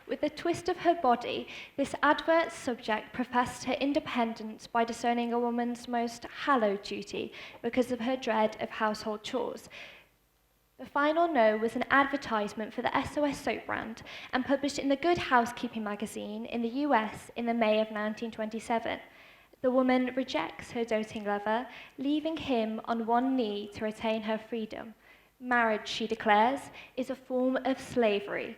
With the twist of her body, this advert subject professed her independence by disowning a woman's most hallowed duty because of her dread of household chores. The final no was an advertisement for the SOS soap brand and published in the Good Housekeeping magazine in the US in the May of 1927. The woman rejects her doting lover, leaving him on one knee to retain her freedom. Marriage, she declares, is a form of slavery.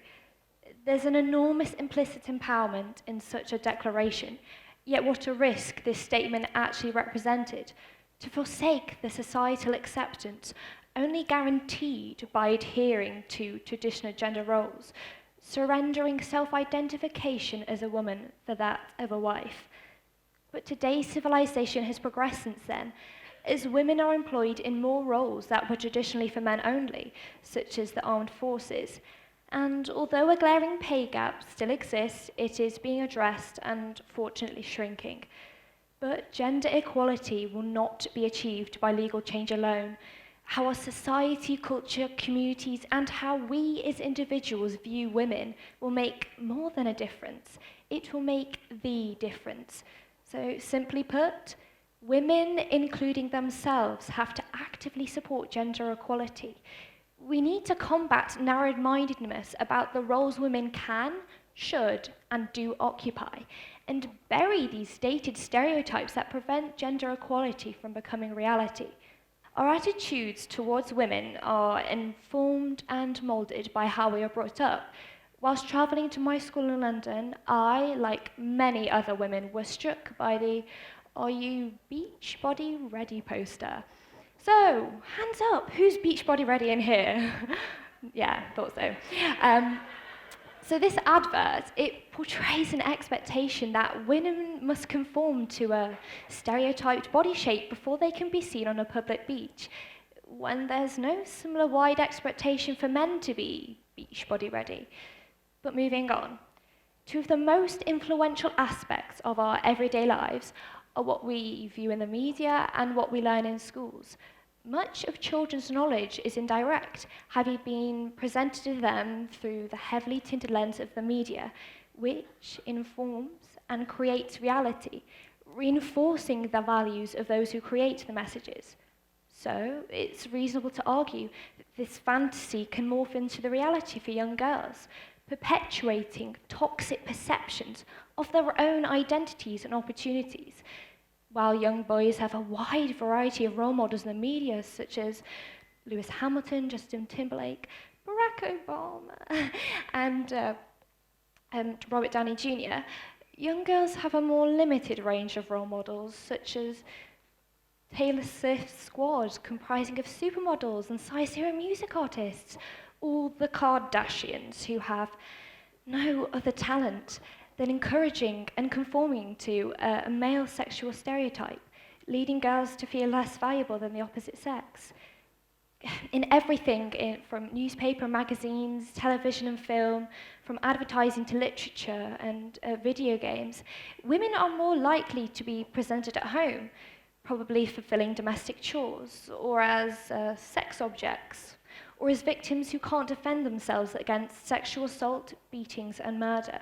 There's an enormous implicit empowerment in such a declaration, yet what a risk this statement actually represented. To forsake the societal acceptance only guaranteed by adhering to traditional gender roles, surrendering self-identification as a woman for that of a wife. But today's civilization has progressed since then, as women are employed in more roles that were traditionally for men only, such as the armed forces. And although a glaring pay gap still exists, it is being addressed and fortunately shrinking. But gender equality will not be achieved by legal change alone. How our society, culture, communities, and how we as individuals view women will make more than a difference. It will make the difference. So simply put, women, including themselves, have to actively support gender equality. We need to combat narrow-mindedness about the roles women can, should, and do occupy, and bury these dated stereotypes that prevent gender equality from becoming reality. Our attitudes towards women are informed and moulded by how we are brought up. Whilst travelling to my school in London, I, like many other women, was struck by the "Are you beach body ready" poster. So, hands up, who's beach body ready in here? Yeah, thought so. So this advert, it portrays an expectation that women must conform to a stereotyped body shape before they can be seen on a public beach, when there's no similar wide expectation for men to be beach body ready. But moving on, two of the most influential aspects of our everyday lives are what we view in the media and what we learn in schools. Much of children's knowledge is indirect, having been presented to them through the heavily tinted lens of the media, which informs and creates reality, reinforcing the values of those who create the messages. So, it's reasonable to argue that this fantasy can morph into the reality for young girls, perpetuating toxic perceptions of their own identities and opportunities. While young boys have a wide variety of role models in the media, such as Lewis Hamilton, Justin Timberlake, Barack Obama, and Robert Downey Jr., young girls have a more limited range of role models, such as Taylor Swift's squad, comprising of supermodels and size zero music artists, or the Kardashians, who have no other talent than encouraging and conforming to a male sexual stereotype, leading girls to feel less valuable than the opposite sex. In everything, from newspaper, magazines, television and film, from advertising to literature and video games, women are more likely to be presented at home, probably fulfilling domestic chores, or as sex objects, or as victims who can't defend themselves against sexual assault, beatings, and murder.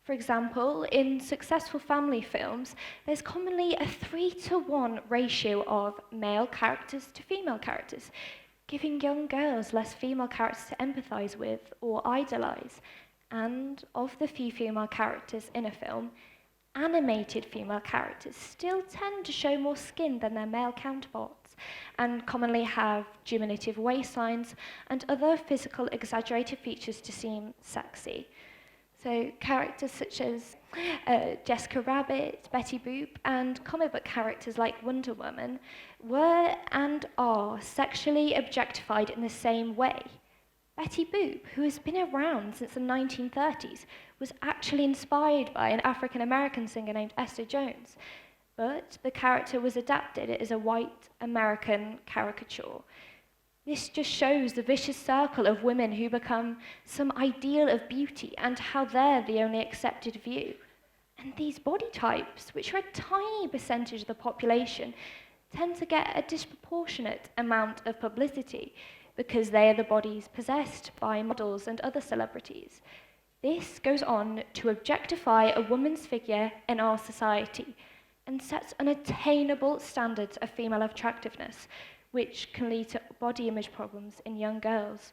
For example, in successful family films, there's commonly a 3-to-1 ratio of male characters to female characters, giving young girls less female characters to empathize with or idolize. And of the few female characters in a film, animated female characters still tend to show more skin than their male counterparts, and commonly have diminutive waistlines and other physical exaggerated features to seem sexy. So characters such as Jessica Rabbit, Betty Boop, and comic book characters like Wonder Woman were and are sexually objectified in the same way. Betty Boop, who has been around since the 1930s, was actually inspired by an African-American singer named Esther Jones, but the character was adapted as a white American caricature. This just shows the vicious circle of women who become some ideal of beauty and how they're the only accepted view. And these body types, which are a tiny percentage of the population, tend to get a disproportionate amount of publicity because they are the bodies possessed by models and other celebrities. This goes on to objectify a woman's figure in our society and sets unattainable standards of female attractiveness, which can lead to body image problems in young girls.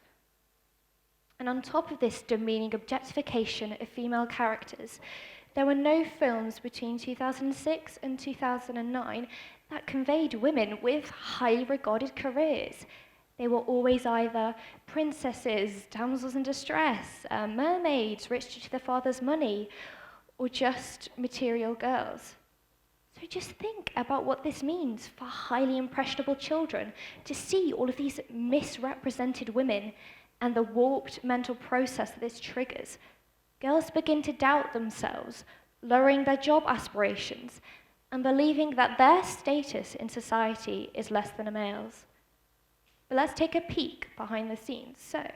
And on top of this demeaning objectification of female characters, there were no films between 2006 and 2009 that conveyed women with highly regarded careers. They were always either princesses, damsels in distress, mermaids rich due to their father's money, or just material girls. So just think about what this means for highly impressionable children to see all of these misrepresented women and the warped mental process that this triggers. Girls begin to doubt themselves, lowering their job aspirations, and believing that their status in society is less than a male's. But let's take a peek behind the scenes. So,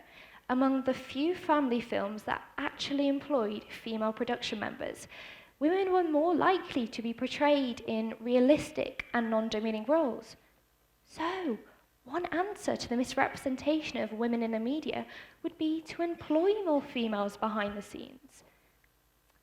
among the few family films that actually employed female production members, women were more likely to be portrayed in realistic and non-demeaning roles. So, one answer to the misrepresentation of women in the media would be to employ more females behind the scenes.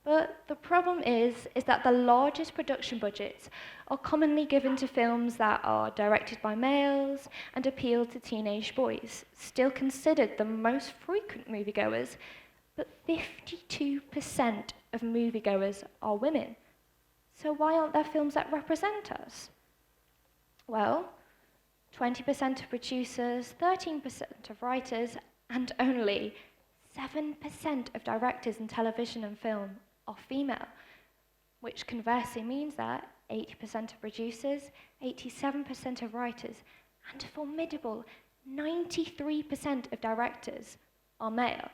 But the problem is that the largest production budgets are commonly given to films that are directed by males and appeal to teenage boys, still considered the most frequent moviegoers, but 52% of moviegoers are women. So why aren't there films that represent us? Well, 20% of producers, 13% of writers, and only 7% of directors in television and film are female, which conversely means that 80% of producers, 87% of writers, and a formidable 93% of directors are male.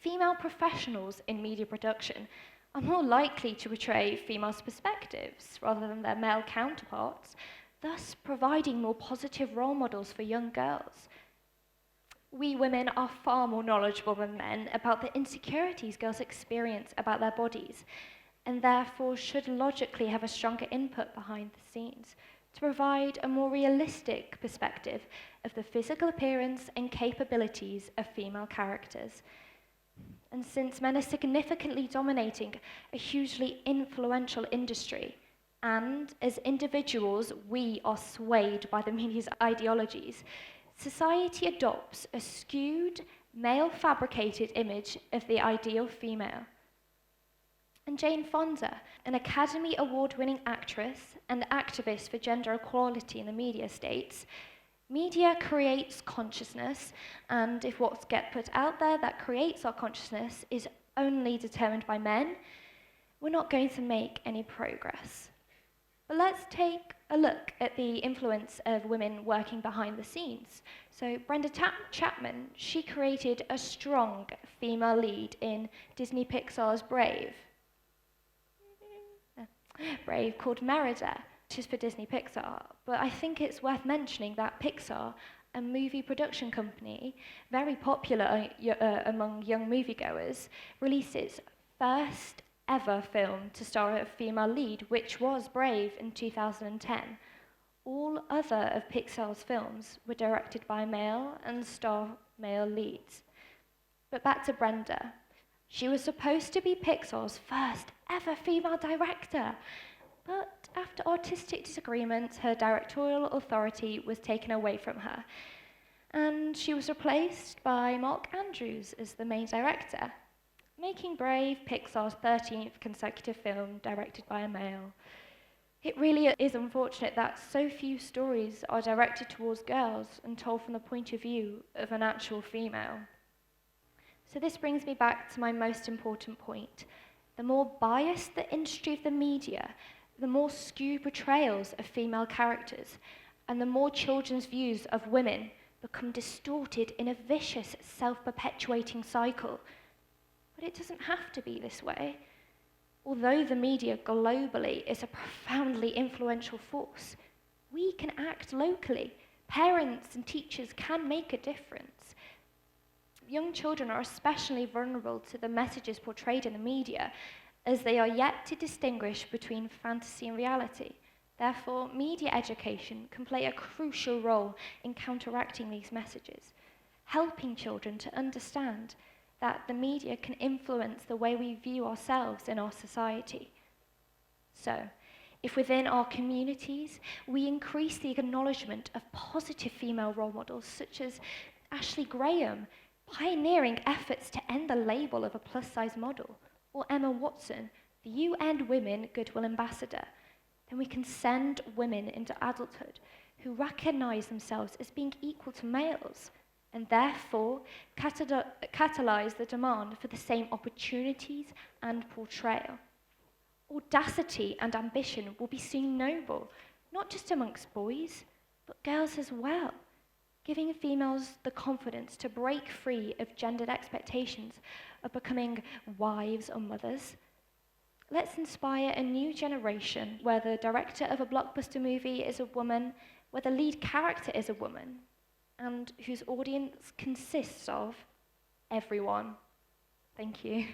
Female professionals in media production are more likely to portray females' perspectives rather than their male counterparts, thus providing more positive role models for young girls. We women are far more knowledgeable than men about the insecurities girls experience about their bodies, and therefore should logically have a stronger input behind the scenes to provide a more realistic perspective of the physical appearance and capabilities of female characters. And since men are significantly dominating a hugely influential industry, and as individuals we are swayed by the media's ideologies, society adopts a skewed, male-fabricated image of the ideal female. And Jane Fonda, an Academy Award-winning actress and activist for gender equality in the media, states, "Media creates consciousness, and if what gets put out there that creates our consciousness is only determined by men, we're not going to make any progress." But let's take a look at the influence of women working behind the scenes. So Brenda Chapman, she created a strong female lead in Disney Pixar's Brave called Merida, which is for Disney Pixar. But I think it's worth mentioning that Pixar, a movie production company, very popular among young moviegoers, released its first ever film to star a female lead, which was Brave in 2010. All other of Pixar's films were directed by male and star male leads. But back to Brenda. She was supposed to be Pixar's first ever female director, but after artistic disagreements, her directorial authority was taken away from her, and she was replaced by Mark Andrews as the main director, making Brave Pixar's 13th consecutive film directed by a male. It really is unfortunate that so few stories are directed towards girls and told from the point of view of an actual female. So this brings me back to my most important point. The more biased the industry of the media, the more skewed portrayals of female characters, and the more children's views of women become distorted in a vicious, self-perpetuating cycle. But it doesn't have to be this way. Although the media globally is a profoundly influential force, we can act locally. Parents and teachers can make a difference. Young children are especially vulnerable to the messages portrayed in the media, as they are yet to distinguish between fantasy and reality. Therefore, media education can play a crucial role in counteracting these messages, helping children to understand that the media can influence the way we view ourselves in our society. So, if within our communities we increase the acknowledgement of positive female role models such as Ashley Graham, pioneering efforts to end the label of a plus-size model, or Emma Watson, the UN Women Goodwill Ambassador, then we can send women into adulthood who recognise themselves as being equal to males, and therefore catalyse the demand for the same opportunities and portrayal. Audacity and ambition will be seen noble, not just amongst boys, but girls as well, giving females the confidence to break free of gendered expectations of becoming wives or mothers. Let's inspire a new generation where the director of a blockbuster movie is a woman, where the lead character is a woman, and whose audience consists of everyone. Thank you.